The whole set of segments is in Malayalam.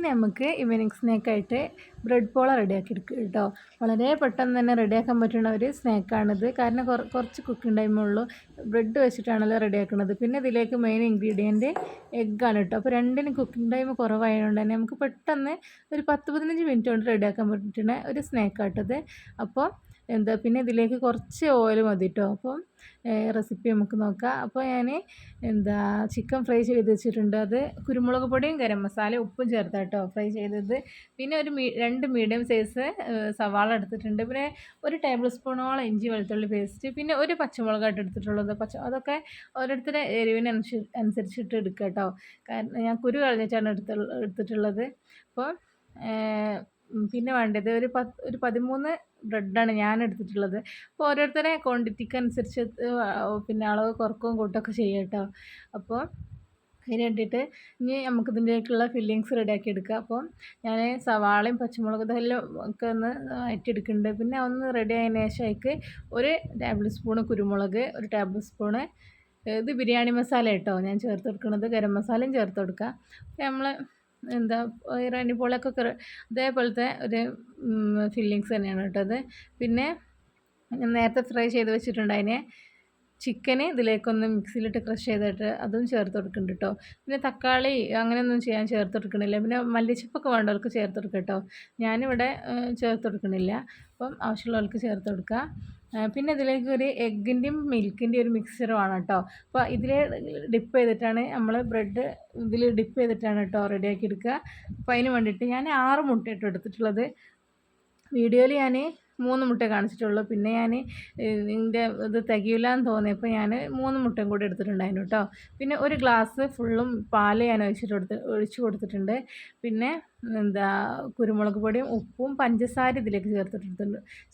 ഇന്ന് നമുക്ക് ഈവനിങ് സ്നാക്കായിട്ട് ബ്രെഡ് പോള റെഡിയാക്കി എടുക്കുക കേട്ടോ. വളരെ പെട്ടെന്ന് തന്നെ റെഡിയാക്കാൻ പറ്റുന്ന ഒരു സ്നാക്കാണിത്. കാരണം കുറച്ച് കുക്കിംഗ് ടൈമേ ഉള്ളൂ. ബ്രെഡ് വെച്ചിട്ടാണല്ലോ റെഡിയാക്കുന്നത്. പിന്നെ ഇതിലേക്ക് മെയിൻ ഇൻഗ്രീഡിയൻറ്റ് എഗ്ഗാണ് കേട്ടോ. അപ്പോൾ രണ്ടിനും കുക്കിംഗ് ടൈം കുറവായതുകൊണ്ട് തന്നെ നമുക്ക് പെട്ടെന്ന് ഒരു 10-15 മിനിറ്റ് കൊണ്ട് റെഡിയാക്കാൻ പറ്റുന്ന ഒരു സ്നാക്കായിട്ടത്. അപ്പോൾ പിന്നെ ഇതിലേക്ക് കുറച്ച് ഓയിൽ മതി കേട്ടോ. അപ്പം റെസിപ്പി നമുക്ക് നോക്കാം. അപ്പോൾ ഞാൻ ചിക്കൻ ഫ്രൈ ചെയ്ത് വെച്ചിട്ടുണ്ട്. അത് കുരുമുളക് പൊടിയും ഗരം മസാലയും ഉപ്പും ചേർത്താട്ടോ ഫ്രൈ ചെയ്തത്. പിന്നെ ഒരു 2 മീഡിയം സൈസ് സവാള എടുത്തിട്ടുണ്ട്. പിന്നെ ഒരു ടേബിൾ സ്പൂണോളം ഇഞ്ചി വെളുത്തുള്ളി പേസ്റ്റ്, പിന്നെ ഒരു പച്ചമുളകായിട്ട് എടുത്തിട്ടുള്ളത്. അതൊക്കെ ഓരോരുത്തരുടെ അനുസരിച്ചിട്ട് എടുക്കുക കേട്ടോ. കാരണം ഞാൻ കുരു കളഞ്ഞിട്ടാണ് എടുത്തിട്ടുള്ളത്. അപ്പോൾ പിന്നെ വേണ്ടത് ഒരു 13 ബ്രെഡാണ് ഞാൻ എടുത്തിട്ടുള്ളത്. അപ്പോൾ ഓരോരുത്തരെ ക്വാണ്ടിറ്റിക്ക് അനുസരിച്ച് പിന്നെ അളവ് കുറക്കുകയും കൂട്ടുകയൊക്കെ ചെയ്യാം കേട്ടോ. അപ്പോൾ അതിന് വേണ്ടിയിട്ട് ഇനി നമുക്കിതിൻ്റെയൊക്കെയുള്ള ഫില്ലിങ്സ് റെഡിയാക്കി എടുക്കുക. അപ്പോൾ ഞാൻ സവാളയും പച്ചമുളകും ഇതെല്ലാം ഒക്കെ ഒന്ന് വഴറ്റിയെടുക്കുന്നുണ്ട്. പിന്നെ ഒന്ന് റെഡി ആയതിനു ശേഷം അതിലേക്ക് ഒരു ടേബിൾ സ്പൂണ് കുരുമുളക്, ഒരു ടേബിൾ സ്പൂണ് ഇത് ബിരിയാണി മസാല കേട്ടോ ഞാൻ ചേർത്ത് കൊടുക്കുന്നത്. ഗരം മസാലയും ചേർത്ത് കൊടുക്കുക. നമ്മൾ ഇറാനി പോളൊക്കെ അതേപോലത്തെ ഒരു ഫില്ലിങ്സ് തന്നെയാണ് കേട്ടോ അത്. പിന്നെ നേരത്തെ ഫ്രൈ ചെയ്ത് വെച്ചിട്ടുണ്ട് അതിനെ ചിക്കന് ഇതിലേക്കൊന്ന് മിക്സിയിലിട്ട് ക്രഷ് ചെയ്തിട്ട് അതും ചേർത്ത് കൊടുക്കുന്നുണ്ട് കേട്ടോ. പിന്നെ തക്കാളി അങ്ങനെയൊന്നും ചേർത്ത് കൊടുക്കണില്ല. പിന്നെ മല്ലിച്ചപ്പൊക്കെ വേണ്ടവർക്ക് ചേർത്ത് കൊടുക്കുക കേട്ടോ. ഞാനിവിടെ ചേർത്ത് കൊടുക്കണില്ല. അപ്പം ആവശ്യമുള്ളവർക്ക് ചേർത്ത് കൊടുക്കുക. പിന്നെ ഇതിലേക്ക് ഒരു എഗ്ഗിൻ്റെയും മിൽക്കിൻ്റെയും ഒരു മിക്സറും ആണ് കേട്ടോ. അപ്പോൾ ഇതിൽ ഡിപ്പ് ചെയ്തിട്ടാണ് നമ്മൾ ബ്രെഡ് ഇതിൽ ഡിപ്പ് ചെയ്തിട്ടാണ് കേട്ടോ റെഡിയാക്കി എടുക്കുക. അപ്പോൾ അതിന് വേണ്ടിയിട്ട് ഞാൻ 6 മുട്ട എടുത്തിട്ടുള്ളത്. വീഡിയോയിൽ ഞാൻ 3 മുട്ട കാണിച്ചിട്ടുള്ളൂ. പിന്നെ ഞാൻ ഇതിൻ്റെ ഇത് തികയില്ലാന്ന് തോന്നിയപ്പോൾ ഞാൻ 3 മുട്ടയും കൂടി എടുത്തിട്ടുണ്ടായിരുന്നു കേട്ടോ. പിന്നെ ഒരു ഗ്ലാസ് ഫുള്ളും പാൽ ഞാൻ ഒഴിച്ച് കൊടുത്തിട്ടുണ്ട്. പിന്നെ കുരുമുളക് പൊടിയും ഉപ്പും പഞ്ചസാര ഇതിലേക്ക്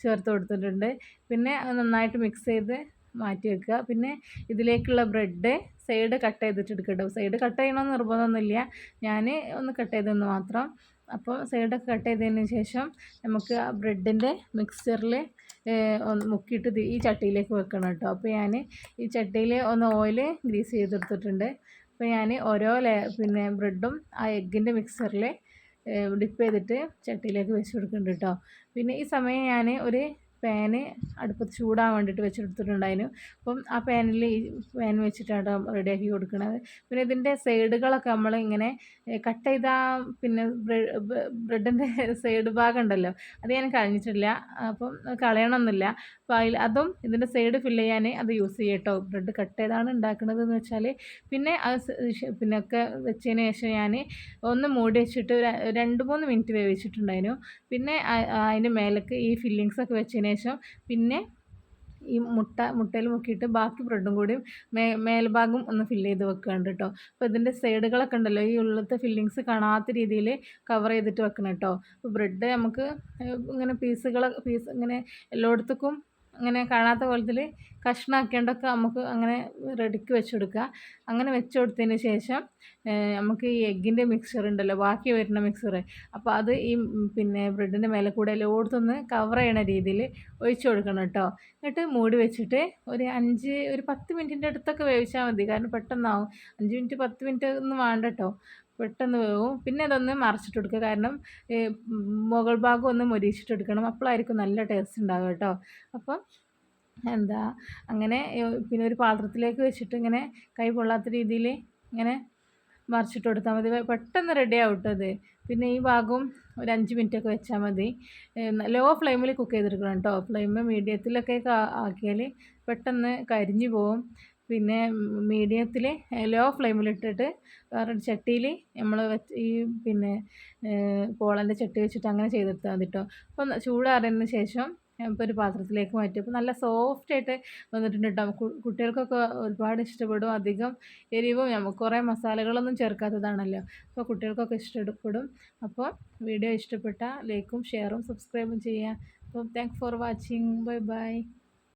ചേർത്ത് കൊടുത്തിട്ടുണ്ട്. പിന്നെ നന്നായിട്ട് മിക്സ് ചെയ്ത് മാറ്റി വെക്കുക. പിന്നെ ഇതിലേക്കുള്ള ബ്രെഡ് സൈഡ് കട്ട് ചെയ്തിട്ട് എടുക്കട്ടോ. സൈഡ് കട്ട് ചെയ്യണമെന്ന് നിർബന്ധമൊന്നുമില്ല. ഞാൻ ഒന്ന് കട്ട് ചെയ്തെന്ന് മാത്രം. അപ്പോൾ സൈഡൊക്കെ കട്ട് ചെയ്തതിന് ശേഷം നമുക്ക് ആ ബ്രെഡിൻ്റെ മിക്സ്ചറിൽ മുക്കിയിട്ട് ഈ ചട്ടിയിലേക്ക് വെക്കണം കേട്ടോ. അപ്പോൾ ഞാൻ ഈ ചട്ടിയിൽ ഒന്ന് ഓയിൽ ഗ്രീസ് ചെയ്തെടുത്തിട്ടുണ്ട്. അപ്പോൾ ഞാൻ ഓരോ പിന്നെ ബ്രെഡും ആ എഗ്ഗിൻ്റെ മിക്സറിൽ ഡിപ്പ് ചെയ്തിട്ട് ചട്ടിയിലേക്ക് വെച്ച് കൊടുക്കുന്നുണ്ട് കേട്ടോ. പിന്നെ ഈ സമയം ഞാൻ ഒരു പാന് അടുപ്പത്ത് ചൂടാൻ വേണ്ടിയിട്ട് വെച്ചെടുത്തിട്ടുണ്ടായിരുന്നു. അപ്പം ആ പാനിൽ ഈ പാൻ വെച്ചിട്ടാണ് റെഡിയാക്കി കൊടുക്കുന്നത്. പിന്നെ ഇതിൻ്റെ സൈഡുകളൊക്കെ നമ്മൾ ഇങ്ങനെ കട്ട് ചെയ്ത പിന്നെ ബ്രെഡിൻ്റെ സൈഡ് ഭാഗം ഉണ്ടല്ലോ, അത് ഞാൻ കളഞ്ഞിട്ടില്ല. അപ്പം കളയണമെന്നില്ല. അപ്പോൾ അതും ഇതിൻ്റെ സൈഡ് ഫില്ല് ചെയ്യാൻ അത് യൂസ് ചെയ്യും കേട്ടോ. ബ്രെഡ് കട്ട് ചെയ്താണ് ഉണ്ടാക്കുന്നത് എന്ന് വെച്ചാൽ. പിന്നെ അത് പിന്നെ ഒക്കെ വെച്ചതിന് ശേഷം ഞാൻ ഒന്ന് മൂടി വെച്ചിട്ട് 2-3 മിനിറ്റ് വേവിച്ചിട്ടുണ്ടായിരുന്നു. പിന്നെ അതിന് മേലേക്ക് ഈ ഫില്ലിങ്സൊക്കെ വെച്ചതിന് ശേഷം പിന്നെ ഈ മുട്ടയിൽ മുക്കിയിട്ട് ബാക്കി ബ്രെഡും കൂടിയും മേൽഭാഗം ഒന്ന് ഫില്ല് ചെയ്ത് വെക്കുകയാണ് കേട്ടോ. അപ്പോൾ ഇതിൻ്റെ സൈഡുകളൊക്കെ ഉണ്ടല്ലോ, ഈ ഉള്ളത്തെ ഫില്ലിങ്സ് കാണാത്ത രീതിയിൽ കവർ ചെയ്തിട്ട് വെക്കണം കേട്ടോ. അപ്പോൾ ബ്രെഡ് നമുക്ക് ഇങ്ങനെ പീസ് ഇങ്ങനെ എല്ലായിടത്തേക്കും അങ്ങനെ കാണാത്ത കോലത്തിൽ കഷ്ണമാക്കേണ്ടൊക്കെ നമുക്ക് അങ്ങനെ റെഡിക്ക് വെച്ച് കൊടുക്കുക. അങ്ങനെ വെച്ച് കൊടുത്തതിന് ശേഷം നമുക്ക് ഈ എഗ്ഗിൻ്റെ മിക്സർ ഉണ്ടല്ലോ, ബാക്കി വരുന്ന മിക്സർ, അപ്പോൾ അത് ഈ പിന്നെ ബ്രെഡിൻ്റെ മേലെ കൂടെ എല്ലായിടത്തൊന്ന് കവർ ചെയ്യണ രീതിയിൽ ഒഴിച്ച് കൊടുക്കണം കേട്ടോ. എന്നിട്ട് മൂടി വെച്ചിട്ട് ഒരു 10 മിനിറ്റിൻ്റെ അടുത്തൊക്കെ വേവിച്ചാൽ മതി. കാരണം പെട്ടെന്നാവും. 5 മിനിറ്റ് 10 മിനിറ്റ് ഒന്നും വേണ്ട കേട്ടോ, പെട്ടെന്ന് വേവും. പിന്നെ അതൊന്ന് മറിച്ചിട്ട് കൊടുക്കുക. കാരണം മുകൾ ഭാഗം ഒന്ന് മൊരിച്ചിട്ടെടുക്കണം. അപ്പോഴായിരിക്കും നല്ല ടേസ്റ്റ് ഉണ്ടാവുക കേട്ടോ. അപ്പം അങ്ങനെ പിന്നെ ഒരു പാത്രത്തിലേക്ക് വെച്ചിട്ട് ഇങ്ങനെ കൈ പൊള്ളാത്ത രീതിയിൽ ഇങ്ങനെ മറിച്ചിട്ട് കൊടുത്താൽ മതി. പെട്ടെന്ന് റെഡി ആവും കേട്ടോ അത്. പിന്നെ ഈ ഭാഗവും ഒരു 5 മിനിറ്റൊക്കെ വെച്ചാൽ മതി. ലോ ഫ്ലെയിമിൽ കുക്ക് ചെയ്തെടുക്കണം കേട്ടോ. ഫ്ലെയിം മീഡിയത്തിലൊക്കെ ആക്കിയാൽ പെട്ടെന്ന് കരിഞ്ഞു പോവും. പിന്നെ മീഡിയത്തിൽ ലോ ഫ്ലെയിമിലിട്ടിട്ട് വേറൊരു ചട്ടിയിൽ നമ്മൾ ഈ പിന്നെ പോളൻ്റെ ചട്ടി വെച്ചിട്ട് അങ്ങനെ ചെയ്തെടുത്താൽ മതി കേട്ടോ. അപ്പം ചൂടാറിയതിന് ശേഷം ഇപ്പോൾ ഒരു പാത്രത്തിലേക്ക് മാറ്റി. അപ്പോൾ നല്ല സോഫ്റ്റായിട്ട് വന്നിട്ടുണ്ട് കേട്ടോ. കുട്ടികൾക്കൊക്കെ ഒരുപാട് ഇഷ്ടപ്പെടും. അധികം എരിവും നമുക്ക് കുറേ മസാലകളൊന്നും ചേർക്കാത്തതാണല്ലോ, അപ്പോൾ കുട്ടികൾക്കൊക്കെ ഇഷ്ടപ്പെടും. അപ്പോൾ വീഡിയോ ഇഷ്ടപ്പെട്ടാൽ ലൈക്കും ഷെയറും സബ്സ്ക്രൈബും ചെയ്യുക. അപ്പോൾ thanks for watching. Bye bye.